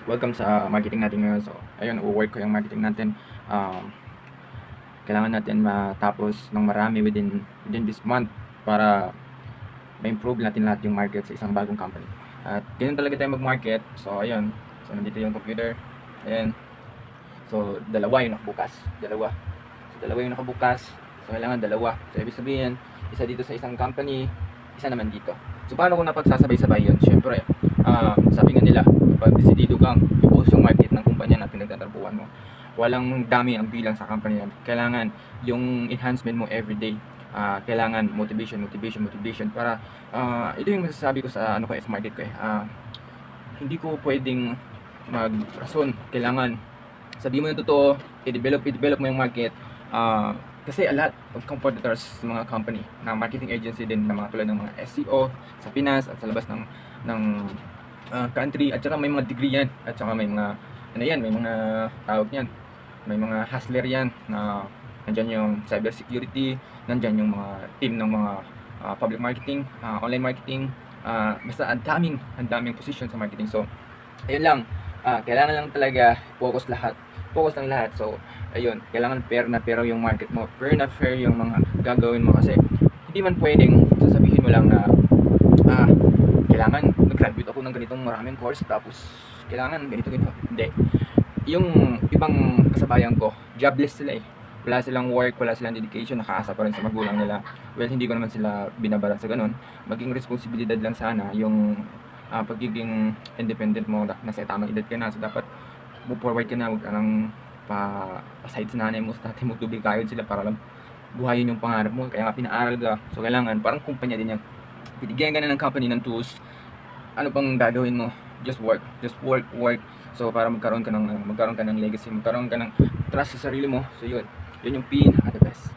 Welcome sa marketing natin ngayon. So, ayun, work ko yung marketing natin. Kailangan natin matapos ng marami within this month para ma-improve natin lahat yung market sa isang bagong company. At ganyan talaga tayo mag-market. So, ayun. So, nandito yung computer. Ayan. So, dalawa yung nakabukas. Dalawa yung nakabukas. So, kailangan dalawa. So, ibig sabihin, isa dito sa isang company, isa naman dito. So, paano kung napagsasabay-sabay yun? Siyempre, sabi nga nila, kapag desidido kang i-push yung market ng kumpanya na pinagtatrabuhan mo, walang dami ang bilang sa company yan. Kailangan yung enhancement mo everyday. Kailangan motivation para ito yung masasabi ko sa ano ko sa market ko hindi ko pwedeng magrason. Kailangan sabi mo yung totoo, i-develop mo yung market. Kasi a lot of competitors sa mga company na marketing agency din na mga tulad ng mga SEO sa Pinas at sa labas ng country, at saka may mga degree yan, at saka may mga ano yan, may mga tawag yan, may mga hustler yan na nandyan yung cyber security, nandyan yung mga team ng mga public marketing, online marketing, basta ang daming position sa marketing. So ayun lang, kailangan lang talaga focus lang lahat. So ayun, kailangan fair na fair yung market mo, fair na fair yung mga gagawin mo, kasi hindi man pwedeng sasabihin mo lang na kailangan nag-graduate ako ng ganitong maraming course tapos kailangan ganito. Hindi. Yung ibang kasabayan ko, jobless sila eh. Wala silang work, wala silang dedication, nakaasa pa rin sa magulang nila. Well, hindi ko naman sila binabara sa ganun. Maging responsibilidad lang sana yung pagiging independent mo. Nasa tamang edad ka na, so dapat move forward ka na. Huwag ka nang pa-aside sa nanay mo, sa tatay mo, tubig kayod sila para lang buhayin yung pangarap mo. Kaya nga pinaaral ka. So kailangan, parang kumpanya din yan. Binigyan ka na ng company ng tools, ano pang gagawin mo? Just work. So para magkaroon ka ng legacy, magkaroon ka ng trust sa sarili mo. So yun yung pinaka the best.